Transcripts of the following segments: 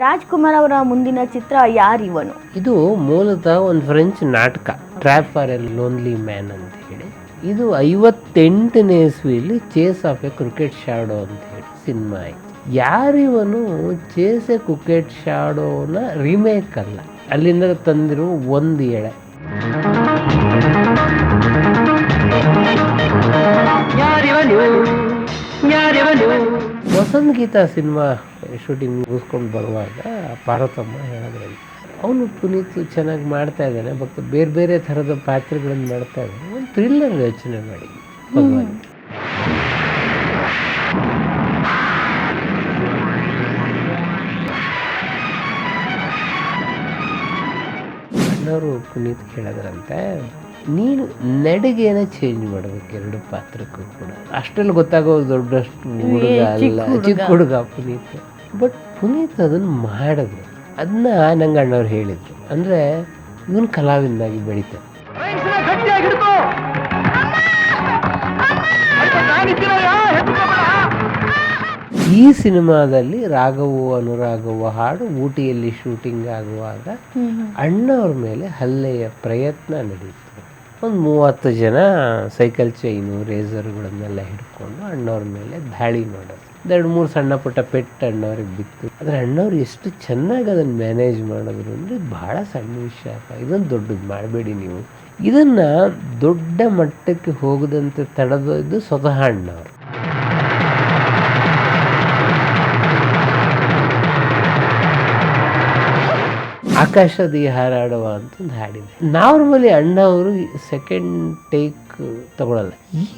ರಾಜ್ಕುಮಾರ್ ಅವರ ಮುಂದಿನ ಚಿತ್ರ ಯಾರಿವನು? ಇದು ಮೂಲತಃ ಒಂದು ಫ್ರೆಂಚ್ ನಾಟಕ, trap for a lonely man ಅಂತ ಹೇಳಿ. ಇದು 58ನೇ ಇಸ್ವಿಯಲ್ಲಿ chase of a cricket shadow ಅಂತ ಹೇಳಿ ಸಿನಿಮಾ ಆಯಿತು. ಯಾರಿವನು ಚೇಸ್ ಎ ಕ್ರಿಕೆಟ್ ಶಾಡೋನ ರಿಮೇಕ್ ಅಲ್ಲ, ಅಲ್ಲಿಂದ ತಂದಿರುವ ಒಂದು ಎಳೆ. ವಸಂತ ಗೀತಾ ಸಿನಿಮಾ ಶೂಟಿಂಗ್ ಮುಗಿಸ್ಕೊಂಡು ಬರುವಾಗ ಪಾರ್ವತಮ್ಮ ಹೇಳಿದ್ರು, ಅವನು ಪುನೀತ್ ಚೆನ್ನಾಗಿ ಮಾಡ್ತಾ ಇದ್ದಾನೆ, ಮತ್ತು ಬೇರೆ ಬೇರೆ ಥರದ ಪಾತ್ರಗಳನ್ನು ಮಾಡ್ತಾ ಇದ್ದಾನೆ, ಒಂದು ಥ್ರಿಲ್ಲರ್ ಯೋಚನೆ ಮಾಡಿ ಭಗವಾನ್. ಅಣ್ಣವರು ಪುನೀತ್ ಹೇಳಿದ್ರಂತೆ, ನೀನು ನಡೆಗೇನ ಚೇಂಜ್ ಮಾಡ್ಬೇಕು ಎರಡು ಪಾತ್ರಕ್ಕೂ ಕೂಡ. ಅಷ್ಟರಲ್ಲಿ ಗೊತ್ತಾಗೋದು ದೊಡ್ಡಷ್ಟು ಹುಡುಗ ಅಲ್ಲ, ಚಿಕ್ಕ ಹುಡುಗ ಪುನೀತ್. ಬಟ್ ಪುನೀತ್ ಅದನ್ನು ಮಾಡಿದ್ರು. ಅದನ್ನ ನಂಗೆ ಅಣ್ಣವ್ರು ಹೇಳಿದ್ರು, ಅಂದರೆ ಇವನು ಕಲಾವಿದನಾಗಿ ಬೆಳೀತಾನೆ. ಈ ಸಿನಿಮಾದಲ್ಲಿ ರಾಘವು ಅನುರಾಘವ ಹಾಡು ಊಟಿಯಲ್ಲಿ ಶೂಟಿಂಗ್ ಆಗುವಾಗ ಅಣ್ಣವ್ರ ಮೇಲೆ ಹಲ್ಲೆಯ ಪ್ರಯತ್ನ ನಡೀತು. ಒಂದು 30 ಜನ ಸೈಕಲ್ ಚೈನು ರೇಸರ್ಗಳನ್ನೆಲ್ಲ ಹಿಡ್ಕೊಂಡು ಅಣ್ಣವ್ರ ಮೇಲೆ ದಾಳಿ ಮಾಡೋದು. 2-3 ಸಣ್ಣ ಪುಟ್ಟ ಪೆಟ್ಟು ಅಣ್ಣವ್ರಿಗೆ ಬಿತ್ತು. ಆದರೆ ಅಣ್ಣವ್ರು ಎಷ್ಟು ಚೆನ್ನಾಗಿ ಅದನ್ನು ಮ್ಯಾನೇಜ್ ಮಾಡಿದ್ರು ಅಂದರೆ ಭಾಳ ಸಣ್ಣ ವಿಷಯ, ಇದನ್ನು ದೊಡ್ಡದು ಮಾಡಬೇಡಿ ನೀವು. ಇದನ್ನು ದೊಡ್ಡ ಮಟ್ಟಕ್ಕೆ ಹೋಗದಂತೆ ತಡೆದೊಯ್ದು ಸ್ವತಃ ಅಣ್ಣವ್ರು. ಆಕಾಶದಿ ಹಾರಾಡುವ ಅಂತಂದು ಹಾಡಿದೆ. ನಾರ್ಮಲಿ ಅಣ್ಣವರು ಸೆಕೆಂಡ್ ಟೇಕ್ ತಗೊಳ್ಳಲ್ಲ.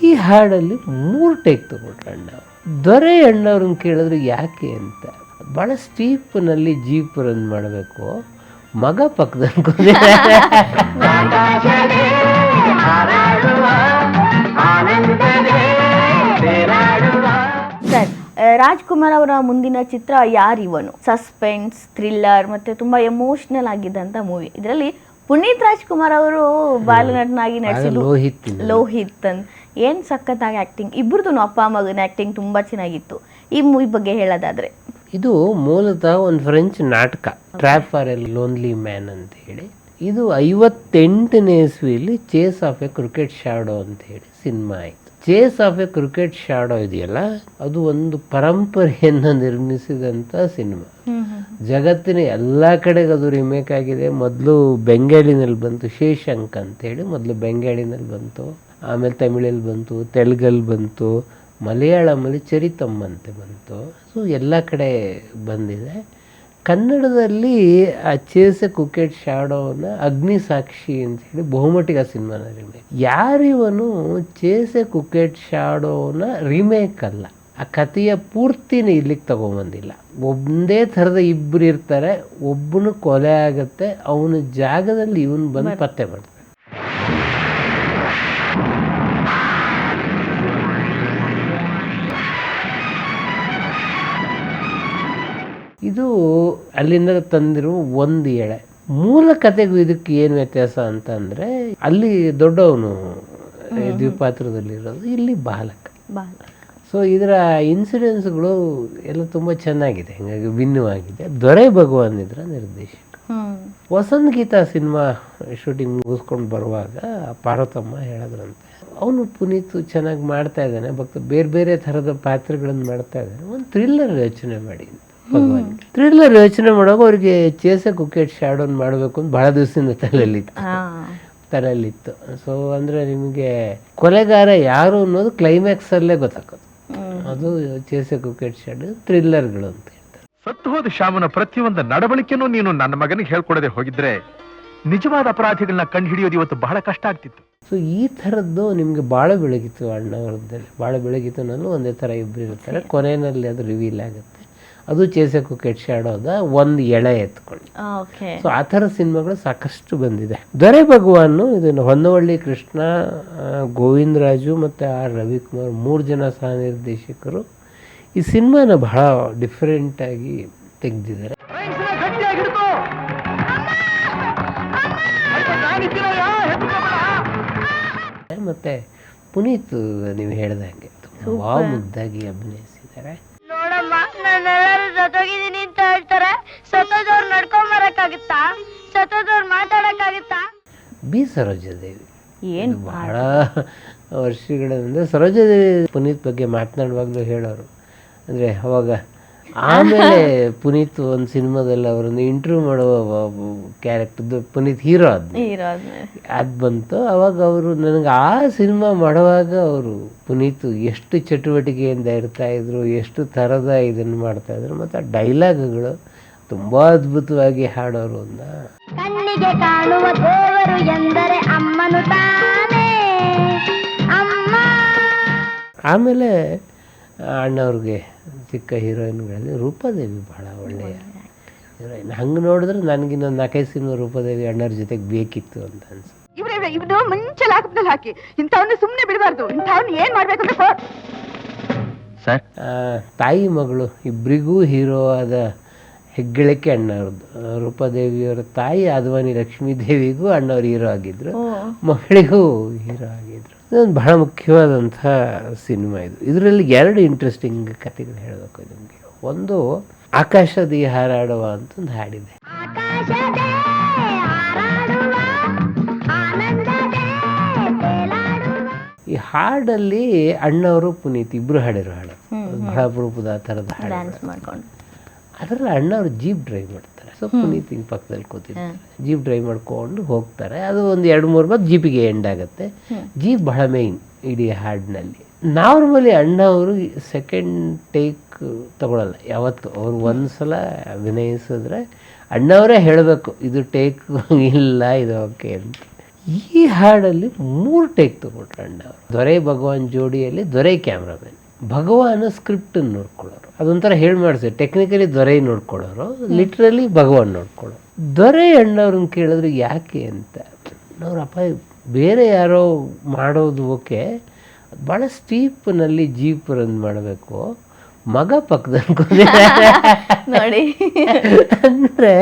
ಈ ಹಾಡಲ್ಲಿ 3 ಟೇಕ್ ತಗೊಂಡ್ರು ಅಣ್ಣವ್ರು. ದೊರೆ ಅಣ್ಣವ್ರನ್ನ ಕೇಳಿದ್ರು ಯಾಕೆ ಅಂತ. ಭಾಳ ಸ್ಟೀಪ್ನಲ್ಲಿ ಜೀಪ್ ರನ್ ಮಾಡಬೇಕು, ಮಗ ಪಕ್ಕದಲ್ಲಿ ಸರ್, ರಾಜ್ಕುಮಾರ್ ಅವರ ಮುಂದಿನ ಚಿತ್ರ ಯಾರಿವನು ಸಸ್ಪೆನ್ಸ್, ಥ್ರಿಲ್ಲರ್ ಮತ್ತೆ ತುಂಬಾ ಎಮೋಷನಲ್ ಆಗಿದ್ದಂತ ಮೂವಿ. ಇದರಲ್ಲಿ ಪುನೀತ್ ರಾಜ್ಕುಮಾರ್ ಅವರು ಬಾಲನಟನಾಗಿ ನಟಿಸಿದ್ರು ಲೋಹಿತ್ ಅಂತ. ಏನ್ ಸಖತ್ತಾಗಿ ಆಕ್ಟಿಂಗ್, ಇಬ್ಬರದು ಅಪ್ಪ ಮಗನ ಆಕ್ಟಿಂಗ್ ತುಂಬಾ ಚೆನ್ನಾಗಿತ್ತು. ಈ ಮೂವಿ ಬಗ್ಗೆ ಹೇಳೋದಾದ್ರೆ, ಇದು ಮೂಲತಃ ಒಂದು ಫ್ರೆಂಚ್ ನಾಟಕ, trap for a lonely man ಅಂತ ಹೇಳಿ. ಇದು 58ನೇ ಇಸ್ವಿಯಲ್ಲಿ chase of a cricket shadow ಅಂತ ಹೇಳಿ ಸಿನಿಮಾ ಆಯಿತು. Chase of a cricket shadow ಇದೆಯಲ್ಲ, ಅದು ಒಂದು ಪರಂಪರೆಯನ್ನು ನಿರ್ಮಿಸಿದಂಥ ಸಿನಿಮಾ. ಜಗತ್ತಿನ ಎಲ್ಲ ಕಡೆಗೆ ಅದು ರಿಮೇಕ್ ಆಗಿದೆ. ಮೊದಲು ಬೆಂಗಾಲಿನಲ್ಲಿ ಬಂತು, ಶೇಷಂಕ್ ಅಂತೇಳಿ ಮೊದಲು ಬೆಂಗಾಲಿನಲ್ಲಿ ಬಂತು, ಆಮೇಲೆ ತಮಿಳಲ್ಲಿ ಬಂತು, ತೆಲುಗಲ್ಲಿ ಬಂತು, ಮಲಯಾಳಮಲ್ಲಿ ಚರಿತಮ್ ಅಂತ ಬಂತು. ಸೊ ಎಲ್ಲ ಕಡೆ ಬಂದಿದೆ. ಕನ್ನಡದಲ್ಲಿ ಆ ಚೇಸ್ ಎ ಕ್ರಿಕೆಟ್ ಶಾಡೋನ ಅಗ್ನಿ ಸಾಕ್ಷಿ ಅಂತ ಹೇಳಿ ಬಹುಮಟ್ಟಿಗೆ ಆ ಸಿನಿಮಾನ ರಿಮೇಕ್. ಯಾರಿವನು ಚೇಸ್ ಎ ಕ್ರಿಕೆಟ್ ಶಾಡೋನ ರಿಮೇಕ್ ಅಲ್ಲ, ಆ ಕಥೆಯ ಪೂರ್ತಿನ ಇಲ್ಲಿಗೆ ತಗೊಂಬಂದಿಲ್ಲ. ಒಂದೇ ಥರದ ಇಬ್ಬರು ಇರ್ತಾರೆ, ಒಬ್ಬನು ಕೊಲೆ ಆಗುತ್ತೆ, ಅವನ ಜಾಗದಲ್ಲಿ ಇವನು ಬಂದು ಪತ್ತೆ ಮಾಡ್ತಾರೆ. ಇದು ಅಲ್ಲಿಂದ ತಂದಿರುವ ಒಂದು ಎಳೆ. ಮೂಲ ಕಥೆಗೂ ಇದಕ್ಕೆ ಏನು ವ್ಯತ್ಯಾಸ ಅಂತಂದರೆ, ಅಲ್ಲಿ ದೊಡ್ಡವನು ದ್ವಿಪಾತ್ರದಲ್ಲಿರೋದು, ಇಲ್ಲಿ ಬಾಲಕ. ಸೊ ಇದರ ಇನ್ಸಿಡೆನ್ಸ್ಗಳು ಎಲ್ಲ ತುಂಬ ಚೆನ್ನಾಗಿದೆ, ಹೀಗಾಗಿ ಭಿನ್ನವಾಗಿದೆ. ದೊರೆ ಭಗವಾನ್ ಇದರ ನಿರ್ದೇಶಕ. ವಸಂತ ಗೀತಾ ಸಿನಿಮಾ ಶೂಟಿಂಗ್ ಮುಗಿಸ್ಕೊಂಡು ಬರುವಾಗ ಪಾರ್ವತಮ್ಮ ಹೇಳಿದ್ರಂತೆ, ಅವನು ಪುನೀತ್ ಚೆನ್ನಾಗಿ ಮಾಡ್ತಾ ಇದ್ದಾನೆ, ಮತ್ತು ಬೇರೆ ಬೇರೆ ಥರದ ಪಾತ್ರಗಳನ್ನು ಮಾಡ್ತಾ ಇದ್ದಾನೆ, ಒಂದು ಥ್ರಿಲ್ಲರ್ ಯೋಚನೆ ಮಾಡಿ ಭಗವಾನ್. ಥ್ರಿಲ್ಲರ್ ಯೋಚನೆ ಮಾಡುವಾಗ ಅವ್ರಿಗೆ ಚೇಸ್ ಎ ಕ್ರಿಕೆಟ್ ಶಾಡೋನ್ ಮಾಡಬೇಕು ಅಂತ ಭಾಳ ದಿವಸದಿಂದ ತಲೆಯಲ್ಲಿತ್ತು. ಸೊ ಅಂದರೆ ನಿಮಗೆ ಕೊಲೆಗಾರ ಯಾರು ಅನ್ನೋದು ಕ್ಲೈಮ್ಯಾಕ್ಸಲ್ಲೇ ಗೊತ್ತಾಗೋದು. ಅದು ಚೇಸ್ ಎ ಕ್ರಿಕೆಟ್ ಶಾಡೋ ಥ್ರಿಲ್ಲರ್ಗಳು ಅಂತ ಹೇಳ್ತಾರೆ. ಸತ್ತು ಹೋದ ಶ್ಯಾಮನ ಪ್ರತಿಯೊಂದು ನಡವಳಿಕೆನೂ ನೀನು ನನ್ನ ಮಗನಿಗೆ ಹೇಳ್ಕೊಡದೆ ಹೋಗಿದ್ರೆ ನಿಜವಾದ ಅಪರಾಧಿಗಳನ್ನ ಕಂಡು ಹಿಡಿಯೋದು ಇವತ್ತು ಬಹಳ ಕಷ್ಟ ಆಗ್ತಿತ್ತು. ಸೊ ಈ ಥರದ್ದು ನಿಮಗೆ ಭಾಳ ಬೆಳಗಿತ್ತು ಅಣ್ಣವ್ರದ್ದಲ್ಲಿ. ಭಾಳ ಬೆಳಗಿತ್ತು ಅನ್ನೋದು ಒಂದೇ ಥರ ಇಬ್ಬರು ಇರ್ತಾರೆ, ಕೊನೆಯಲ್ಲಿ ಅದು ರಿವೀಲ್ ಆಗುತ್ತೆ. ಅದು ಚೇಸ್ ಎ ಕ್ರಿಕೆಟ್ ಶಾಡೋದ ಒಂದು ಎಳೆ ಎತ್ಕೊಂಡು. ಸೊ ಆ ಥರ ಸಿನಿಮಾಗಳು ಸಾಕಷ್ಟು ಬಂದಿದೆ. ದೊರೆ ಭಗವಾನು ಇದನ್ನು ಹೊನ್ನವಳ್ಳಿ ಕೃಷ್ಣ, ಗೋವಿಂದರಾಜು ಮತ್ತು ಆರ್ ರವಿಕುಮಾರ್ 3 ಜನ ಸಹ ನಿರ್ದೇಶಕರು ಈ ಸಿನಿಮಾನ ಬಹಳ ಡಿಫ್ರೆಂಟಾಗಿ ತೆಗೆದಿದ್ದಾರೆ. ಮತ್ತು ಪುನೀತ್ ನೀವು ಹೇಳ್ದಂಗೆ ತುಂಬ ಮುದ್ದಾಗಿ ಅಭಿನಯಿಸಿದ್ದಾರೆ. ನೋಡಮ್ಮ, ನಾನೆಲ್ಲರೂ ಸತ್ತೋಗಿದ್ದೀನಿ ಅಂತ ಅಂತ ಹೇಳ್ತಾರೆ. ಸತ್ತೋದವ್ರು ನಡ್ಕೊಂಡ್ ಬರಕ್ಕಾಗುತ್ತಾ? ಸತ್ತೋದವ್ರು ಮಾತಾಡಕ್ಕಾಗುತ್ತಾ? ಬಿ ಸರೋಜಾದೇವಿ ಏನ್ ಬಹಳ ವರ್ಷಗಳಿಂದ ಸರೋಜಾದೇವಿ ಪುನೀತ್ ಬಗ್ಗೆ ಮಾತನಾಡುವಾಗಲೂ ಹೇಳೋರು. ಅಂದರೆ ಅವಾಗ ಆಮೇಲೆ ಪುನೀತ್ ಒಂದು ಸಿನಿಮಾದಲ್ಲಿ ಅವರನ್ನು ಇಂಟರ್ವ್ಯೂ ಮಾಡುವ ಕ್ಯಾರೆಕ್ಟರ್ದು ಪುನೀತ್ ಹೀರೋ ಅದು ಬಂತು. ಅವಾಗ ಅವರು ನನಗೆ ಆ ಸಿನಿಮಾ ಮಾಡುವಾಗ ಅವರು ಪುನೀತ್ ಎಷ್ಟು ಚಟುವಟಿಕೆಯಿಂದ ಇರ್ತಾಯಿದ್ರು, ಎಷ್ಟು ಥರದ ಇದನ್ನು ಮಾಡ್ತಾಯಿದ್ರು, ಮತ್ತು ಆ ಡೈಲಾಗ್ಗಳು ತುಂಬ ಅದ್ಭುತವಾಗಿ ಹಾಡೋರು. ಕಣ್ಣಿಗೆ ಕಾಣುವ ದೇವರು ಎಂದರೆ ಅಮ್ಮನು ತಾನೇ ಅಮ್ಮ. ಆಮೇಲೆ ಅಣ್ಣವ್ರಿಗೆ ಸಿಕ್ಕ ಹೀರೋಯಿನ್ಗಳಲ್ಲಿ ರೂಪಾದೇವಿ ಬಹಳ ಒಳ್ಳೆಯ ಹೀರೋಯಿನ್. ಹಂಗೆ ನೋಡಿದ್ರೆ ನನಗಿನ್ನೊಂದು 4-5 ಸಿನಿಮಾ ರೂಪಾದೇವಿ ಅಣ್ಣವ್ರ ಜೊತೆಗೆ ಬೇಕಿತ್ತು ಅಂತ ಅನ್ಸುತ್ತೆ. ಇವನು ಮುಂಚೆ ಲಾಕಪ್ನಲ್ಲಿ ಹಾಕಿ ಇಂಥವನ್ನ ಸುಮ್ಮನೆ ಬಿಡಬಾರ್ದು. ಇಂಥವನ್ನ ಏನ್ ಮಾಡ್ಬೇಕಂದ್ರೆ ಸರ್, ತಾಯಿ ಮಗಳು ಇಬ್ಬರಿಗೂ ಹೀರೋ ಆದ ಹೆಗ್ಗಳಿಕೆ ಅಣ್ಣವ್ರದ್ದು. ರೂಪಾದೇವಿಯವರ ತಾಯಿ ಆದ್ವಾನಿ ಲಕ್ಷ್ಮೀದೇವಿಗೂ ಅಣ್ಣವ್ರು ಹೀರೋ ಆಗಿದ್ರು, ಮಗಳಿಗೂ ಹೀರೋ ಆಗಿದ್ರು. ಇದೊಂದು ಬಹಳ ಮುಖ್ಯವಾದಂಥ ಸಿನಿಮಾ ಇದು. ಇದರಲ್ಲಿ 2 ಇಂಟ್ರೆಸ್ಟಿಂಗ್ ಕಥೆಗಳು ಹೇಳಬೇಕು ನಿಮಗೆ. ಒಂದು ಆಕಾಶದಿ ಹಾರಾಡುವ ಅಂತ ಒಂದು ಹಾಡಿದೆ. ಈ ಹಾಡಲ್ಲಿ ಅಣ್ಣವರು ಪುನೀತ್ ಇಬ್ರು ಹಾಡಿರೋ ಹಾಡು, ಬಹಳ ಅಪರೂಪದ ಆ ಥರದ ಹಾಡು. ಅದರಲ್ಲಿ ಅಣ್ಣವ್ರು ಜೀಪ್ ಡ್ರೈವ್ ಮಾಡ್ತಾರೆ. ಸೊ ಪುನೀತ್ ಹಿಂಗೆ ಪಕ್ಕದಲ್ಲಿ ಕೂತಿರ್ತಾರೆ, ಜೀಪ್ ಡ್ರೈವ್ ಮಾಡ್ಕೊಂಡು ಹೋಗ್ತಾರೆ. ಅದು ಒಂದು 2-3 ಬಾರಿ ಜೀಪಿಗೆ ಎಂಡ್ ಆಗುತ್ತೆ. ಜೀಪ್ ಬಹಳ ಮೇಯ್ನ್ ಇಡೀ ಹಾಡಿನಲ್ಲಿ. ನಾರ್ಮಲಿ ಅಣ್ಣವರು ಸೆಕೆಂಡ್ ಟೇಕ್ ತಗೊಳ್ಳಲ್ಲ ಯಾವತ್ತು. ಅವ್ರು ಒಂದು ಸಲ ಅಭಿನಯಿಸಿದ್ರೆ ಅಣ್ಣವರೇ ಹೇಳಬೇಕು ಇದು ಟೇಕ್ ಇಲ್ಲ, ಇದು ಓಕೆ ಅಂತ. ಈ ಹಾಡಲ್ಲಿ 3 ಟೇಕ್ ತಗೊಂಡ್ರು ಅಣ್ಣವರು. ದೊರೆ ಭಗವಾನ್ ಜೋಡಿಯಲ್ಲಿ ದೊರೆ ಕ್ಯಾಮ್ರಾಮನ್, ಭಗವಾನ ಸ್ಕ್ರಿಪ್ಟನ್ನು ನೋಡ್ಕೊಳ್ಳೋರು. ಅದೊಂಥರ ಹೇಳಿ ಮಾಡಿಸಿ ಟೆಕ್ನಿಕಲಿ ದೊರೆ ನೋಡ್ಕೊಳ್ಳೋರು, ಲಿಟ್ರಲಿ ಭಗವಾನ್ ನೋಡ್ಕೊಳ್ಳೋರು. ದೊರೆ ಅಣ್ಣವ್ರನ್ನ ಕೇಳಿದ್ರು ಯಾಕೆ ಅಂತ, ಅವ್ರಪ್ಪ ಬೇರೆ ಯಾರೋ ಮಾಡೋದು ಓಕೆ, ಭಾಳ ಸ್ಟೀಪ್ನಲ್ಲಿ ಜೀಪ್ ರನ್ ಮಾಡಬೇಕು, ಮಗ ಪಕ್ಕದಲ್ಲಿ ನೋಡಿ ಅಂದರೆ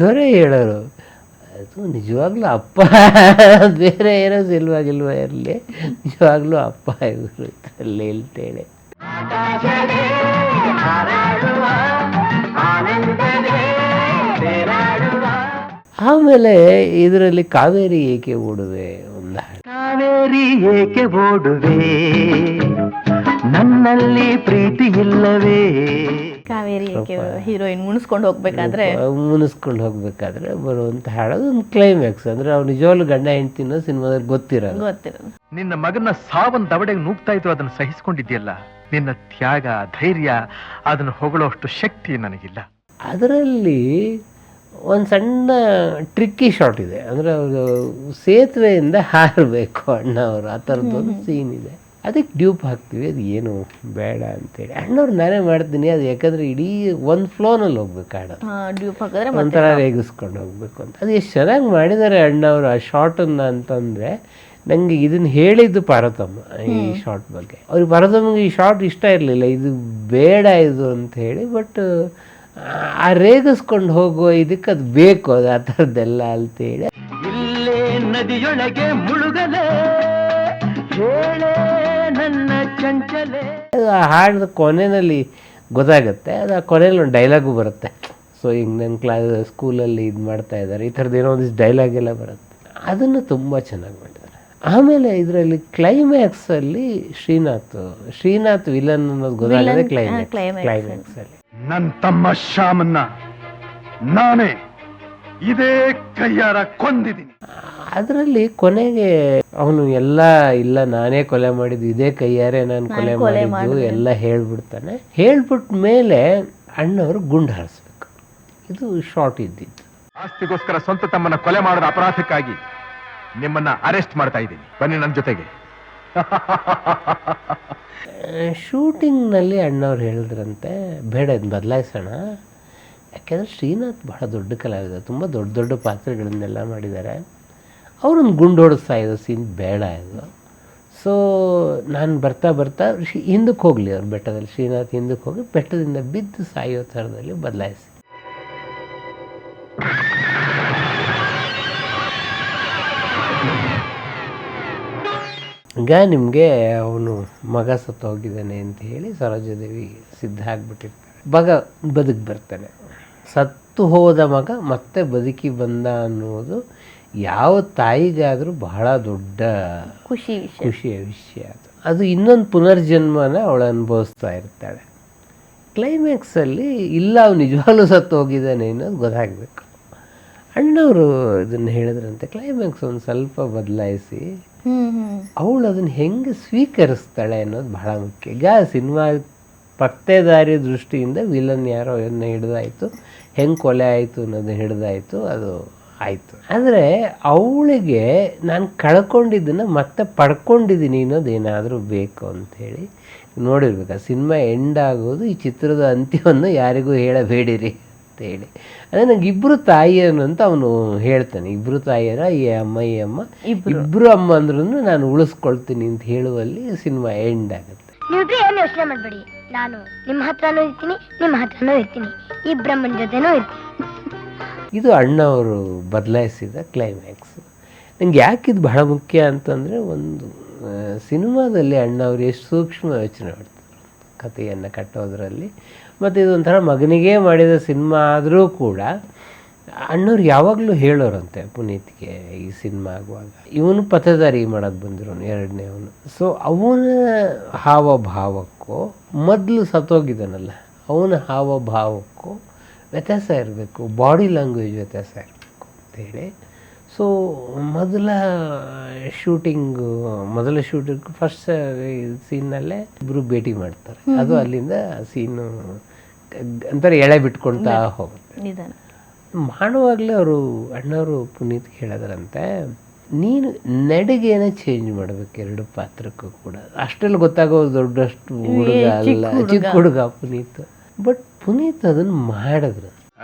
ದೊರೆ ಹೇಳೋರು ಅದು ನಿಜವಾಗ್ಲೂ ಅಪ್ಪ, ಬೇರೆ ಏನೋ ಸಿಲ್ವಾಗಿಲ್ವ ಇರಲಿ, ನಿಜವಾಗ್ಲೂ ಅಪ್ಪ ಇವರು ಅಲ್ಲಿ ಹೇಳ್ತೇನೆ. ಆಮೇಲೆ ಇದರಲ್ಲಿ ಕಾವೇರಿ ಏಕೆ ಓಡುವೆ ಒಂದು ಹಾಡು. ಕಾವೇರಿ ಏಕೆ ಓಡುವೆ, ನನ್ನಲ್ಲಿ ಪ್ರೀತಿ ಇಲ್ಲವೇ. ಕಾವೇರಿ ಹೀರೋಯಿನ್ ಮುನಿಸ್ಕೊಂಡು ಹೋಗ್ಬೇಕಾದ್ರೆ ಬರುವಂತ ಹಾಡೋದು ಒಂದು ಕ್ಲೈಮ್ಯಾಕ್ಸ್. ಅಂದ್ರೆ ಅವ್ರು ನಿಜವಾಗ್ಲೂ ಗಂಡ ಹೆಂಡ್ತಿನೋ ಸಿನಿಮಾದಲ್ಲಿ ಗೊತ್ತಿರಲ್ಲ. ನಿನ್ನ ಮಗನ ಸಾವನ್ ದವಡೆಗೆ ನುಗ್ತಾ ಇದ್ರು, ಅದನ್ನು ಸಹಿಸ್ಕೊಂಡಿದ್ಯಲ್ಲ. ನಿನ್ನ ತ್ಯಾಗ, ಧೈರ್ಯ, ಅದನ್ನು ಹೊಗಳೋಷ್ಟು ಶಕ್ತಿ ನನಗಿಲ್ಲ. ಅದರಲ್ಲಿ ಒಂದು ಸಣ್ಣ ಟ್ರಿಕ್ಕಿ ಶಾಟ್ ಇದೆ. ಅಂದರೆ ಅವರು ಸೇತುವೆಯಿಂದ ಹಾರಬೇಕು ಅಣ್ಣ ಅವರು, ಆ ಥರದ್ದೊಂದು ಸೀನ್ ಇದೆ. ಅದಕ್ಕೆ ಡ್ಯೂಪ್ ಹಾಕ್ತೀವಿ, ಅದು ಏನು ಬೇಡ ಅಂತೇಳಿ ಅಣ್ಣವ್ರು ನಾನೇ ಮಾಡ್ತೀನಿ. ಅದು ಯಾಕಂದರೆ ಇಡೀ ಒಂದು ಫ್ಲೋನಲ್ಲಿ ಹೋಗ್ಬೇಕು ಹಾಡು, ಡ್ಯೂಪ್ ಹಾಕಿದ್ರೆ ಒಂಥರ ರೇಗಿಸ್ಕೊಂಡು ಹೋಗ್ಬೇಕು ಅಂತ. ಅದು ಎಷ್ಟು ಚೆನ್ನಾಗಿ ಮಾಡಿದ್ದಾರೆ ಅಣ್ಣವರು ಆ ಶಾರ್ಟನ್ನು ಅಂತಂದರೆ. ನನಗೆ ಇದನ್ನು ಹೇಳಿದ್ದು ಪಾರ್ವತಮ್ಮ ಈ ಶಾರ್ಟ್ ಬಗ್ಗೆ. ಅವ್ರಿಗೆ ಪಾರ್ವತಮ್ಮಗೆ ಈ ಶಾರ್ಟ್ ಇಷ್ಟ ಇರಲಿಲ್ಲ, ಇದು ಬೇಡ ಇದು ಅಂತ ಹೇಳಿ. ಬಟ್ ಆ ರೇಗಿಸ್ಕೊಂಡು ಹೋಗುವ ಇದಕ್ಕೆ ಅದು ಬೇಕು, ಅದು ಆ ಥರದ್ದೆಲ್ಲ ಅಂತೇಳಿ. ಇಲ್ಲೇ ನದಿಯೊಳಗೆ ಮುಳುಗಲೆ ಹೇಳೆ ನನ್ನ ಚಂಚಲೆ. ಅದು ಆ ಹಾಡಿನ ಕೊನೆಯಲ್ಲಿ ಗೊತ್ತಾಗುತ್ತೆ. ಅದು ಆ ಕೊನೆಯಲ್ಲಿ ಒಂದು ಡೈಲಾಗು ಬರುತ್ತೆ. ಸೊ ಈಗ ನನ್ನ ಸ್ಕೂಲಲ್ಲಿ ಇದು ಮಾಡ್ತಾ ಇದ್ದಾರೆ, ಈ ಥರದ್ದು ಏನೋ ಒಂದಿಷ್ಟು ಡೈಲಾಗ್ ಎಲ್ಲ ಬರುತ್ತೆ. ಅದನ್ನು ತುಂಬ ಚೆನ್ನಾಗಿ ಮಾಡಿದ್ದಾರೆ. ಆಮೇಲೆ ಇದರಲ್ಲಿ ಕ್ಲೈಮ್ಯಾಕ್ಸಲ್ಲಿ ಶ್ರೀನಾಥ್ ವಿಲನ್ ಅನ್ನೋದು ಗೊತ್ತಾಗದೆ ಕ್ಲೈಮ್ಯಾಕ್ಸಲ್ಲಿ ನನ್ನ ತಮ್ಮ ಶ್ಯಾಮನ್ನ ನಾನೇ ಇದೇ ಕೈಯಾರ ಕೊಂದಿದ್ದೀನಿ. ಅದರಲ್ಲಿ ಕೊನೆಗೆ ಅವನು ಇಲ್ಲ ನಾನೇ ಕೊಲೆ ಮಾಡಿದ್ದು, ಇದೇ ಕೈಯಾರೆ ನಾನು ಕೊಲೆ ಮಾಡಿದ್ದು ಎಲ್ಲ ಹೇಳ್ಬಿಡ್ತಾನೆ. ಹೇಳ್ಬಿಟ್ಟ ಮೇಲೆ ಅಣ್ಣವರು ಗುಂಡು ಹಾರಿಸ್ಬೇಕು. ಇದು ಶಾರ್ಟ್ ಇದ್ದಿದ್ದು. ಆಸ್ತಿಗೋಸ್ಕರ ಸ್ವಂತ ತಮ್ಮನ್ನ ಕೊಲೆ ಮಾಡಿದ ಅಪರಾಧಕ್ಕಾಗಿ ನಿಮ್ಮನ್ನ ಅರೆಸ್ಟ್ ಮಾಡ್ತಾ ಇದ್ದೀನಿ, ಬನ್ನಿ ನನ್ನ ಜೊತೆಗೆ. ಶೂಟಿಂಗ್ನಲ್ಲಿ ಅಣ್ಣವ್ರು ಹೇಳಿದ್ರಂತೆ ಬೇಡ ಇದನ್ನ ಬದಲಾಯಿಸೋಣ, ಯಾಕೆಂದರೆ ಶ್ರೀನಾಥ್ ಬಹಳ ದೊಡ್ಡ ಕಲಾವಿದ, ತುಂಬ ದೊಡ್ಡ ದೊಡ್ಡ ಪಾತ್ರಗಳನ್ನೆಲ್ಲ ಮಾಡಿದ್ದಾರೆ. ಅವ್ರೊಂದು ಗುಂಡು ಹೊಡಿಸ್ತಾ ಇದ್ದ ಸೀನ್ ಬೇಡ ಇದು. ಸೊ ನಾನು ಬರ್ತಾ ಹಿಂದಕ್ಕೆ ಹೋಗಲಿ, ಅವ್ರು ಬೆಟ್ಟದಲ್ಲಿ ಶ್ರೀನಾಥ್ ಹಿಂದಕ್ಕೆ ಹೋಗಿ ಬೆಟ್ಟದಿಂದ ಬಿದ್ದು ಸಾಯೋ ಥರದಲ್ಲಿ ಬದಲಾಯಿಸಿ. ಈಗ ನಿಮಗೆ ಅವನು ಮಗ ಸತ್ತು ಹೋಗಿದ್ದಾನೆ ಅಂತ ಹೇಳಿ ಸರೋಜಾದೇವಿ ಸಿದ್ಧ ಆಗಿಬಿಟ್ಟಿರ್ತಾರೆ. ಮಗ ಬರ್ತಾನೆ. ಸತ್ತು ಹೋದ ಮಗ ಮತ್ತೆ ಬದುಕಿ ಬಂದ ಅನ್ನೋದು ಯಾವ ತಾಯಿಗಾದರೂ ಬಹಳ ದೊಡ್ಡ ಖುಷಿಯ ವಿಷಯ. ಅದು ಇನ್ನೊಂದು ಪುನರ್ಜನ್ಮನ ಅವಳು ಅನುಭವಿಸ್ತಾ ಇರ್ತಾಳೆ. ಕ್ಲೈಮ್ಯಾಕ್ಸಲ್ಲಿ ಇಲ್ಲ ಅವ್ನು ನಿಜವಾಗ್ಲೂ ಸತ್ತು ಹೋಗಿದ್ದಾನೆ ಅನ್ನೋದು ಗೊತ್ತಾಗಬೇಕು. ಅಣ್ಣವರು ಇದನ್ನು ಹೇಳಿದ್ರಂತೆ, ಕ್ಲೈಮ್ಯಾಕ್ಸ್ ಒಂದು ಸ್ವಲ್ಪ ಬದಲಾಯಿಸಿ ಅವಳು ಅದನ್ನು ಹೆಂಗೆ ಸ್ವೀಕರಿಸ್ತಾಳೆ ಅನ್ನೋದು ಬಹಳ ಮುಖ್ಯ. ಈಗ ಸಿನಿಮಾ ಪತ್ತೇದಾರಿ ದೃಷ್ಟಿಯಿಂದ ವಿಲನ್ ಯಾರೋ ಅದನ್ನು ಹಿಡಿದಾಯಿತು, ಹೆಂಗೆ ಕೊಲೆ ಆಯಿತು ಅನ್ನೋದನ್ನ ಹಿಡಿದಾಯಿತು, ಅದು ಆಯಿತು. ಆದರೆ ಅವಳಿಗೆ ನಾನು ಕಳ್ಕೊಂಡಿದ್ದನ್ನು ಮತ್ತೆ ಪಡ್ಕೊಂಡಿದ್ದೀನಿ ಅನ್ನೋದೇನಾದರೂ ಬೇಕು ಅಂಥೇಳಿ ನೋಡಿರ್ಬೇಕು. ಆ ಸಿನಿಮಾ ಎಂಡ್ ಆಗೋದು ಈ ಚಿತ್ರದ ಅಂತ್ಯವನ್ನು ಯಾರಿಗೂ ಹೇಳಬೇಡಿರಿ ಅಂತೇಳಿ. ಅಂದರೆ ನಂಗೆ ಇಬ್ಬರು ತಾಯಿಯರು ಅಂತ ಅವನು ಹೇಳ್ತಾನೆ. ಇಬ್ಬರು ತಾಯಿಯರ ಈ ಅಮ್ಮ ಇಬ್ಬರು ಅಮ್ಮ ಅಂದ್ರೂ ನಾನು ಉಳಿಸ್ಕೊಳ್ತೀನಿ ಅಂತ ಹೇಳುವಲ್ಲಿ ಸಿನಿಮಾ ಎಂಡ್ ಆಗುತ್ತೆ. ನೀವಿಬ್ರು ಏನು ಯೋಚನೆ ಮಾಡಬೇಡಿ, ನಾನು ನಿಮ್ಮ ಹತ್ರನೂ ಇರ್ತೀನಿ, ನಿಮ್ಮ ಹತ್ರನೂ ಇರ್ತೀನಿ, ಇಬ್ಬರಮ್ಮನ ಜೊತೆನೂ ಇರ್ತೀನಿ. ಇದು ಅಣ್ಣವರು ಬದಲಾಯಿಸಿದ ಕ್ಲೈಮ್ಯಾಕ್ಸ್. ನಂಗೆ ಯಾಕಿದು ಬಹಳ ಮುಖ್ಯ ಅಂತಂದರೆ, ಒಂದು ಸಿನಿಮಾದಲ್ಲಿ ಅಣ್ಣವ್ರು ಎಷ್ಟು ಸೂಕ್ಷ್ಮ ಯೋಚನೆ ಮಾಡ್ತಾರೆ ಕಥೆಯನ್ನು ಕಟ್ಟೋದ್ರಲ್ಲಿ. ಮತ್ತು ಇದೊಂಥರ ಮಗನಿಗೆ ಮಾಡಿದ ಸಿನಿಮಾ ಆದರೂ ಕೂಡ ಅಣ್ಣವ್ರು ಯಾವಾಗಲೂ ಹೇಳೋರಂತೆ ಪುನೀತ್ಗೆ ಈ ಸಿನಿಮಾ ಆಗುವಾಗ, ಇವನು ಪಥದಾರಿ ಮಾಡೋದು ಬಂದಿರೋನು ಎರಡನೇ ಅವನು. ಸೊ ಅವನ ಹಾವಭಾವಕ್ಕೂ ಮೊದಲು ಸತ್ತೋಗಿದ್ದಾನಲ್ಲ ಅವನ ಹಾವಭಾವಕ್ಕೂ ವ್ಯತ್ಯಾಸ ಇರಬೇಕು, ಬಾಡಿ ಲ್ಯಾಂಗ್ವೇಜ್ ವ್ಯತ್ಯಾಸ ಇರಬೇಕು ಅಂತೇಳಿ. ಸೊ ಮೊದಲ ಶೂಟಿಂಗ್ ಫಸ್ಟ್ ಸೀನ್ನಲ್ಲೇ ಇಬ್ಬರು ಭೇಟಿ ಮಾಡ್ತಾರೆ. ಅದು ಅಲ್ಲಿಂದ ಸೀನು ಅಂತಾರೆ ಎಳೆ ಬಿಟ್ಕೊಳ್ತಾ ಹೋಗುತ್ತೆ. ಮಾಡುವಾಗಲೇ ಅವರು ಅಣ್ಣವರು ಪುನೀತ್ಗೆ ಹೇಳಿದ್ರಂತೆ, ನೀನು ನಡಿಗೆನೇ ಚೇಂಜ್ ಮಾಡಬೇಕು ಎರಡು ಪಾತ್ರಕ್ಕೂ ಕೂಡ. ಅಷ್ಟೆಲ್ಲ ಗೊತ್ತಾಗೋದು ದೊಡ್ಡಷ್ಟು ಹುಡುಗ ಅಲ್ಲ, ಚಿಕ್ಕ ಹುಡುಗ ಪುನೀತ್. ಬಟ್ ಪುನೀತ್ ಅದನ್ನು ಮಾಡಿದ್ರು.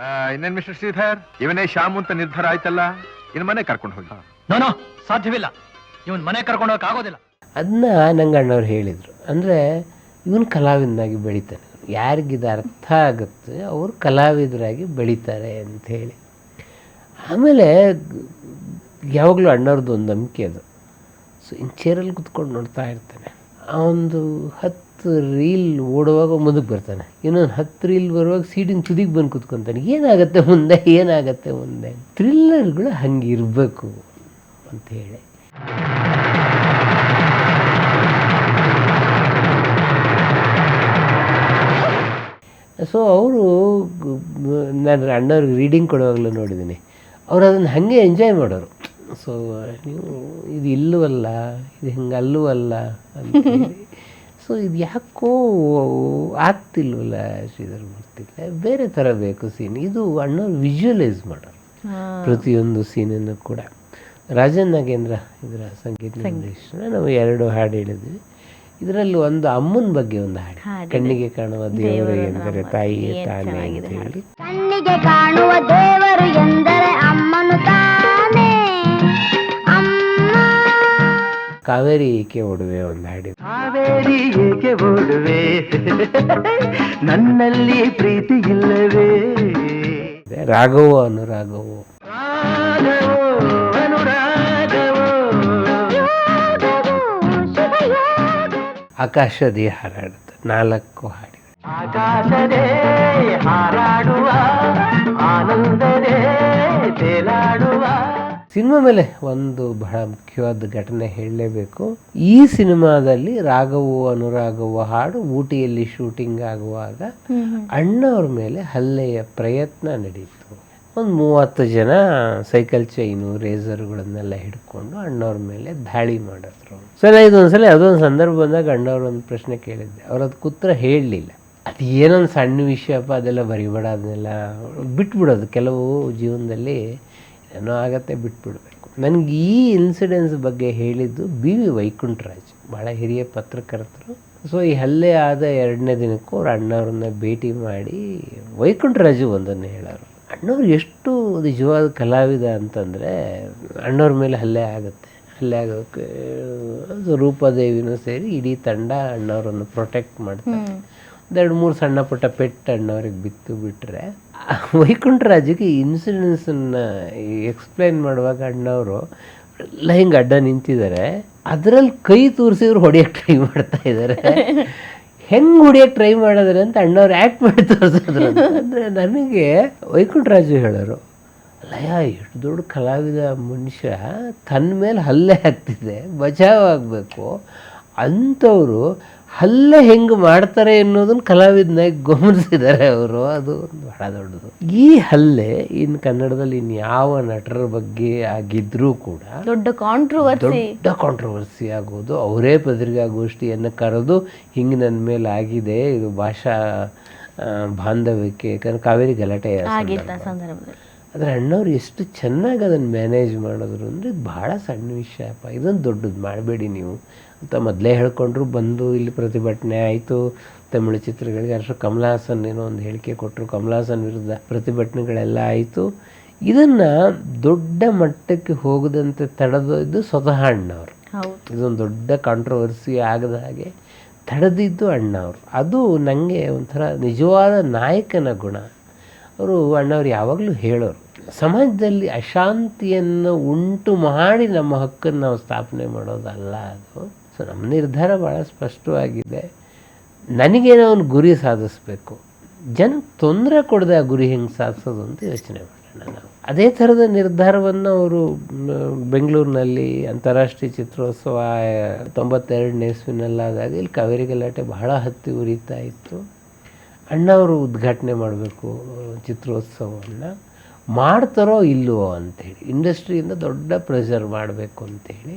ಇನ್ನೇನ್ ಮಿಸ್ಟರ್ ಶ್ರೀಧರ್, ಇವನೇ ಶ್ಯಾಮು ಅಂತ ನಿರ್ಧಾರ ಆಯ್ತಲ್ಲ, ಇನ್ನು ಮನೆ ಕರ್ಕೊಂಡು ಹೋಗಿ. ನೋ ಸಾಧ್ಯವಿಲ್ಲ, ಇವನ್ ಮನೆ ಕರ್ಕೊಂಡು ಹೋಗಕ್ಕೆ ಆಗೋದಿಲ್ಲ. ಅದನ್ನ ನಂಗೆ ಅಣ್ಣವ್ರು ಹೇಳಿದರು. ಅಂದರೆ ಇವನು ಕಲಾವಿದನಾಗಿ ಬೆಳಿತಾನೆ, ಯಾರಿಗಿದು ಅರ್ಥ ಆಗುತ್ತೆ ಅವರು ಕಲಾವಿದರಾಗಿ ಬೆಳೀತಾರೆ ಅಂಥೇಳಿ. ಆಮೇಲೆ ಯಾವಾಗಲೂ ಅಣ್ಣವ್ರದ್ದು ಒಂದು ನಂಬಿಕೆ ಅದು. ಸೊ ಇನ್ನು ಚೇರಲ್ಲಿ ಕುತ್ಕೊಂಡು ನೋಡ್ತಾ ಇರ್ತಾನೆ. ಒಂದು 10 ರೀಲ್ ಓಡುವಾಗ ಮುಂದಕ್ಕೆ ಬರ್ತಾನೆ, ಇನ್ನೊಂದು 10 ರೀಲ್ ಬರುವಾಗ ಸೀಟಿನ ತುದಿಗೆ ಬಂದು ಕುತ್ಕೊತಾನೆ. ಏನಾಗುತ್ತೆ ಮುಂದೆ ಥ್ರಿಲ್ಲರ್ಗಳು ಹಂಗೆ ಇರಬೇಕು ಅಂಥೇಳಿ. ಸೊ ಅವರು, ನಾನು ಅಣ್ಣವ್ರಿಗೆ ರೀಡಿಂಗ್ ಕೊಡುವಾಗಲೂ ನೋಡಿದ್ದೀನಿ, ಅವ್ರು ಅದನ್ನು ಹಾಗೆ ಎಂಜಾಯ್ ಮಾಡೋರು. ಸೊ ನೀವು ಇದು ಇಲ್ಲವಲ್ಲ, ಇದು ಹಿಂಗೆ ಅಲ್ಲವಲ್ಲ ಅಂತೇಳಿ. ಸೊ ಇದು ಯಾಕೋ ಆಗ್ತಿಲ್ವಲ್ಲ ಶ್ರೀಧರ್ ಮೂರ್ತಿಗೆ, ಬೇರೆ ಥರ ಬೇಕು ಸೀನ್. ಇದು ಅಣ್ಣವ್ರು ವಿಜುವಲೈಸ್ ಮಾಡೋರು ಪ್ರತಿಯೊಂದು ಸೀನನ್ನು ಕೂಡ. ರಾಜನ್ ನಾಗೇಂದ್ರ ಇದರ ಸಂಗೀತ ನಿರ್ದೇಶನ. ನಾವು 2 ಹಾಡು ಹೇಳಿದ್ವಿ. ಇದರಲ್ಲಿ ಒಂದು ಅಮ್ಮನ ಬಗ್ಗೆ ಒಂದು ಹಾಡು, ಕಣ್ಣಿಗೆ ಕಾಣುವ ದೇವರು ಎಂದರೆ ತಾಯಿಯೇ ತಾನೇ ಅಂತ ಹೇಳಿ. ಕಣ್ಣಿಗೆ ಕಾಣುವ ದೇವರು ಎಂದರೆ ಅಮ್ಮನು ತಾನೇ, ಅಮ್ಮ. ಕಾವೇರಿ ಏಕೆ ಓಡುವೆ ಒಂದು ಹಾಡಿದೆ. ಕಾವೇರಿ ಏಕೆ ಓಡುವೆ, ನನ್ನಲ್ಲಿ ಪ್ರೀತಿ ಇಲ್ಲವೇ. ರಾಘವೋ ಅನುರಾಘವೋ, ಆಕಾಶದೇ ಹಾರಾಡುತ್ತೆ 4 ಹಾಡಿದೆ. ಆಕಾಶದೇ ಹಾರಾಡುವ ಆನಂದದೇ ತೇಲಾಡುವ. ಸಿನಿಮಾ ಮೇಲೆ ಒಂದು ಬಹಳ ಮುಖ್ಯವಾದ ಘಟನೆ ಹೇಳಲೇಬೇಕು. ಈ ಸಿನಿಮಾದಲ್ಲಿ ರಾಘವೋ ಅನುರಾಘವೋ ಹಾಡು ಊಟಿಯಲ್ಲಿ ಶೂಟಿಂಗ್ ಆಗುವಾಗ ಅಣ್ಣವ್ರ ಮೇಲೆ ಹಲ್ಲೆಯ ಪ್ರಯತ್ನ ನಡೀತು. ಒಂದು 30 ಜನ ಸೈಕಲ್ ಚೈನು ರೇಸರ್ಗಳನ್ನೆಲ್ಲ ಹಿಡ್ಕೊಂಡು ಅಣ್ಣವ್ರ ಮೇಲೆ ದಾಳಿ ಮಾಡಿದ್ರು. ಸರಿ, ಇದೊಂದ್ಸಲ ಅದೊಂದು ಸಂದರ್ಭ ಬಂದಾಗ ಅಣ್ಣವ್ರ ಒಂದು ಪ್ರಶ್ನೆ ಕೇಳಿದ್ದೆ. ಅವ್ರು ಅದಕ್ಕೆ ಉತ್ತರ ಹೇಳಲಿಲ್ಲ. ಅದು ಏನೊಂದು ಸಣ್ಣ ವಿಷಯಪ್ಪ, ಅದೆಲ್ಲ ಬರಿಬೇಡ, ಅದನ್ನೆಲ್ಲ ಬಿಟ್ಬಿಡೋದು. ಕೆಲವು ಜೀವನದಲ್ಲಿ ಏನೋ ಆಗತ್ತೆ, ಬಿಟ್ಬಿಡ್ಬೇಕು. ನನಗೆ ಈ ಇನ್ಸಿಡೆನ್ಸ್ ಬಗ್ಗೆ ಹೇಳಿದ್ದು BV ವೈಕುಂಠರಾಜ್, ಭಾಳ ಹಿರಿಯ ಪತ್ರಕರ್ತರು. ಸೊ ಈ ಹಲ್ಲೆ ಆದ 2ನೇ ದಿನಕ್ಕೂ ಅವ್ರು ಅಣ್ಣವ್ರನ್ನ ಭೇಟಿ ಮಾಡಿ ವೈಕುಂಠರಾಜು ಒಂದನ್ನು ಹೇಳೋರು. ಅಣ್ಣವ್ರು ಎಷ್ಟು ನಿಜವಾದ ಕಲಾವಿದ ಅಂತಂದರೆ, ಅಣ್ಣವ್ರ ಮೇಲೆ ಹಲ್ಲೆ ಆಗೋಕ್ಕೆ ರೂಪಾದೇವಿನೂ ಸೇರಿ ಇಡೀ ತಂಡ ಅಣ್ಣವ್ರನ್ನು ಪ್ರೊಟೆಕ್ಟ್ ಮಾಡ್ತಾರೆ. 2-3 ಸಣ್ಣ ಪುಟ್ಟ ಪೆಟ್ಟು ಅಣ್ಣವ್ರಿಗೆ ಬಿತ್ತು ಬಿಟ್ಟರೆ, ವೈಕುಂಠರಾಜಿಗೆ ಇನ್ಸಿಡೆನ್ಸನ್ನು ಎಕ್ಸ್ಪ್ಲೈನ್ ಮಾಡುವಾಗ ಅಣ್ಣವರು ಎಲ್ಲ ಹಿಂಗೆ ಅಡ್ಡ ನಿಂತಿದ್ದಾರೆ, ಅದರಲ್ಲಿ ಕೈ ತೋರಿಸಿದ್ರು ಹೊಡೆಯೋಕ್ಕೆ ಟ್ರೈ ಮಾಡ್ತಾ ಇದ್ದಾರೆ. ಹೆಂಗೆ ಹೊಡಿಯೋಕ್ಕೆ ಟ್ರೈ ಮಾಡಿದ್ರೆ ಅಂತ ಅಣ್ಣವ್ರು ಆ್ಯಕ್ಟ್ ಮಾಡಿ ತೋರಿಸಿದ್ರು. ಅಂದರೆ ನನಗೆ ವೈಕುಂಠರಾಜು ಹೇಳೋರು, ಅಲ್ಲಯ್ಯ ಎಷ್ಟು ದೊಡ್ಡ ಕಲಾವಿದ ಮನುಷ್ಯ ತನ್ನ ಮೇಲೆ ಹಲ್ಲೆ ಆಗ್ತಿದೆ, ಬಚಾವ್ ಆಗಬೇಕು ಅಂಥವರು ಹಲ್ಲೆ ಹೆಂಗೆ ಮಾಡ್ತಾರೆ ಅನ್ನೋದನ್ನು ಕಲಾವಿದನಾಗಿ ಗಮನಿಸಿದ್ದಾರೆ ಅವರು. ಅದು ಬಹಳ ದೊಡ್ಡದು. ಈ ಹಲ್ಲೆ ಇನ್ನು ಕನ್ನಡದಲ್ಲಿ ಇನ್ಯಾವ ನಟರ ಬಗ್ಗೆ ಆಗಿದ್ರೂ ಕೂಡ ದೊಡ್ಡ ಕಾಂಟ್ರವರ್ಸಿ ಆಗೋದು. ಅವರೇ ಪತ್ರಿಕಾಗೋಷ್ಠಿಯನ್ನು ಕರೆದು ಹಿಂಗೆ ನನ್ನ ಮೇಲೆ ಆಗಿದೆ, ಇದು ಭಾಷಾ ಬಾಂಧವ್ಯಕ್ಕೆ, ಯಾಕಂದ್ರೆ ಕಾವೇರಿ ಗಲಾಟೆ ಸಂದರ್ಭದಲ್ಲಿ. ಆದರೆ ಅಣ್ಣವ್ರು ಎಷ್ಟು ಚೆನ್ನಾಗಿ ಅದನ್ನು ಮ್ಯಾನೇಜ್ ಮಾಡಿದ್ರು ಅಂದರೆ ಭಾಳ ಸಣ್ಣ ವಿಷಯಪ್ಪ, ಇದೊಂದು ದೊಡ್ಡದು ಮಾಡಬೇಡಿ ನೀವು ಅಂತ ಮೊದಲೇ ಹೇಳ್ಕೊಂಡ್ರು. ಬಂದು ಇಲ್ಲಿ ಪ್ರತಿಭಟನೆ ಆಯಿತು, ತಮಿಳು ಚಿತ್ರಗಳಿಗೆ ಅಷ್ಟು ಕಮಲ್ ಹಾಸನ್ ಏನೋ ಒಂದು ಹೇಳಿಕೆ ಕೊಟ್ಟರು, ಕಮಲ್ ಹಾಸನ್ ವಿರುದ್ಧ ಪ್ರತಿಭಟನೆಗಳೆಲ್ಲ ಆಯಿತು. ಇದನ್ನು ದೊಡ್ಡ ಮಟ್ಟಕ್ಕೆ ಹೋಗದಂತೆ ತಡೆದೊಯ್ದು ಸ್ವತಃ ಅಣ್ಣವರು. ಇದೊಂದು ದೊಡ್ಡ ಕಾಂಟ್ರವರ್ಸಿ ಆಗದ ಹಾಗೆ ತಡೆದಿದ್ದು ಅಣ್ಣವರು. ಅದು ನನಗೆ ಒಂಥರ ನಿಜವಾದ ನಾಯಕನ ಗುಣ. ಅವರು ಅಣ್ಣವ್ರು ಯಾವಾಗಲೂ ಹೇಳೋರು, ಸಮಾಜದಲ್ಲಿ ಅಶಾಂತಿಯನ್ನು ಉಂಟು ಮಾಡಿ ನಮ್ಮ ಹಕ್ಕನ್ನು ನಾವು ಸ್ಥಾಪನೆ ಮಾಡೋದಲ್ಲ ಅದು. ಸೊ ನಮ್ಮ ನಿರ್ಧಾರ ಭಾಳ ಸ್ಪಷ್ಟವಾಗಿದೆ. ನನಗೇನೋ ಒಂದು ಗುರಿ ಸಾಧಿಸಬೇಕು, ಜನಕ್ಕೆ ತೊಂದರೆ ಕೊಡದೆ ಆ ಗುರಿ ಹೆಂಗೆ ಸಾಧಿಸೋದು ಅಂತ ಯೋಚನೆ ಮಾಡೋಣ ನಾವು. ಅದೇ ಥರದ ನಿರ್ಧಾರವನ್ನು ಅವರು ಬೆಂಗಳೂರಿನಲ್ಲಿ ಅಂತಾರಾಷ್ಟ್ರೀಯ ಚಿತ್ರೋತ್ಸವ 92ನೇ ಇಸ್ವಿನಲ್ಲಾದಾಗ ಇಲ್ಲಿ ಕಾವೇರಿ ಗಲಾಟೆ ಬಹಳ ಹತ್ತಿ ಉರಿತಾ ಇತ್ತು. ಅಣ್ಣವರು ಉದ್ಘಾಟನೆ ಮಾಡಬೇಕು ಚಿತ್ರೋತ್ಸವವನ್ನು, ಮಾಡ್ತಾರೋ ಇಲ್ಲವೋ ಅಂಥೇಳಿ ಇಂಡಸ್ಟ್ರಿಯಿಂದ ದೊಡ್ಡ ಪ್ರೆಷರ್ ಮಾಡಬೇಕು ಅಂಥೇಳಿ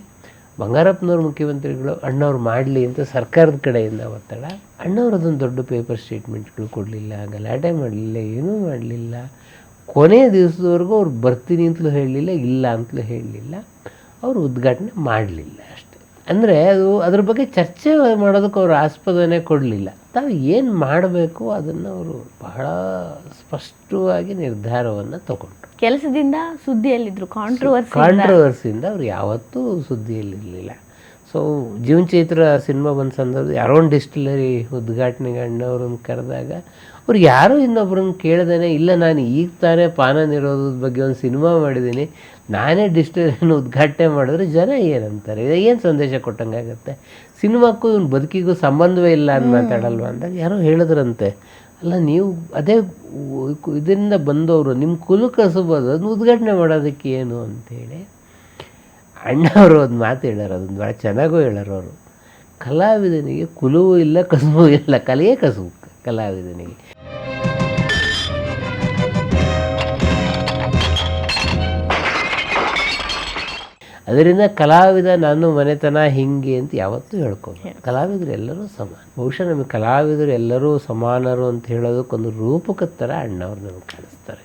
ಬಂಗಾರಪ್ಪನವ್ರ ಮುಖ್ಯಮಂತ್ರಿಗಳು ಅಣ್ಣವ್ರು ಮಾಡಲಿ ಅಂತ ಸರ್ಕಾರದ ಕಡೆಯಿಂದ ಒತ್ತಡ. ಅಣ್ಣವ್ರು ಅದೊಂದು ದೊಡ್ಡ ಪೇಪರ್ ಸ್ಟೇಟ್ಮೆಂಟ್ಗಳು ಕೊಡಲಿಲ್ಲ, ಗಲಾಟೆ ಮಾಡಲಿಲ್ಲ, ಏನೂ ಮಾಡಲಿಲ್ಲ. ಕೊನೆಯ ದಿವಸದವರೆಗೂ ಅವ್ರು ಬರ್ತೀನಿ ಅಂತಲೂ ಹೇಳಲಿಲ್ಲ, ಇಲ್ಲ ಅಂತಲೂ ಹೇಳಲಿಲ್ಲ. ಅವರು ಉದ್ಘಾಟನೆ ಮಾಡಲಿಲ್ಲ ಅಷ್ಟೇ. ಅಂದರೆ ಅದು ಅದ್ರ ಬಗ್ಗೆ ಚರ್ಚೆ ಮಾಡೋದಕ್ಕೆ ಅವರು ಆಸ್ಪದನೆ ಕೊಡಲಿಲ್ಲ. ತಾವು ಏನು ಮಾಡಬೇಕು ಅದನ್ನು ಅವರು ಬಹಳ ಸ್ಪಷ್ಟವಾಗಿ ನಿರ್ಧಾರವನ್ನು ತಗೊಂಡ್ರು. ಕೆಲಸದಿಂದ ಸುದ್ದಿಯಲ್ಲಿದ್ದರು, ಕಾಂಟ್ರವರ್ಸಿಯಿಂದ ಅವ್ರು ಯಾವತ್ತೂ ಸುದ್ದಿಯಲ್ಲಿರಲಿಲ್ಲ. ಸೊ ಜೀವನ ಚೈತ್ರ ಸಿನಿಮಾ ಬಂದ ಸಂದರ್ಭದಲ್ಲಿ ಯಾರೋ ಒಂದು ಡಿಸ್ಟಿಲರಿ ಉದ್ಘಾಟನೆಗೆ ಅಣ್ಣವ್ರನ್ನ ಕರೆದಾಗ ಅವ್ರು ಯಾರೂ ಇನ್ನೊಬ್ರನ್ನ ಕೇಳ್ದೇ, ಇಲ್ಲ ನಾನು ಈಗ ತಾನೇ ಪಾನ ನಿರೋಧದ ಬಗ್ಗೆ ಒಂದು ಸಿನಿಮಾ ಮಾಡಿದ್ದೀನಿ, ನಾನೇ ಡಿಸ್ಟಿಲರಿನ ಉದ್ಘಾಟನೆ ಮಾಡಿದ್ರೆ ಜನ ಏನಂತಾರೆ, ಏನು ಸಂದೇಶ ಕೊಟ್ಟಂಗಾಗತ್ತೆ, ಸಿನಿಮಾಕ್ಕೂ ಇವ್ನ ಬದುಕಿಗೂ ಸಂಬಂಧವೇ ಇಲ್ಲ ಅಂತ ಮಾತಾಡಲ್ವ ಅಂದಾಗ ಯಾರೋ ಹೇಳಿದ್ರಂತೆ, ಅಲ್ಲ ನೀವು ಅದೇ ಇದರಿಂದ ಬಂದವರು, ನಿಮ್ಮ ಕುಲು ಕಸುಬೋದು ಅದನ್ನ ಉದ್ಘಾಟನೆ ಮಾಡೋದಕ್ಕೆ ಏನು ಅಂಥೇಳಿ ಅಣ್ಣವರು ಒಂದು ಮಾತು ಹೇಳೋರು. ಅದನ್ನು ಭಾಳ ಚೆನ್ನಾಗೂ ಹೇಳೋರು ಅವರು. ಕಲಾವಿದನಿಗೆ ಕುಲವೂ ಇಲ್ಲ, ಕಸುಬೂ ಇಲ್ಲ, ಕಲೆಯೇ ಕಸುಬು ಕಲಾವಿದನಿಗೆ. ಅದರಿಂದ ಕಲಾವಿದ ನಾನು ಮನೆತನ ಹಿಂಗೆ ಅಂತ ಯಾವತ್ತೂ ಹೇಳ್ಕೊಂಡು ಕಲಾವಿದರು ಎಲ್ಲರೂ ಸಮಾನ. ಬಹುಶಃ ನಮಗೆ ಕಲಾವಿದರು ಎಲ್ಲರೂ ಸಮಾನರು ಅಂತ ಹೇಳೋದಕ್ಕೊಂದು ರೂಪಕದ ಥರ ಅಣ್ಣವ್ರು ನಮಗೆ ಕಾಣಿಸ್ತಾರೆ.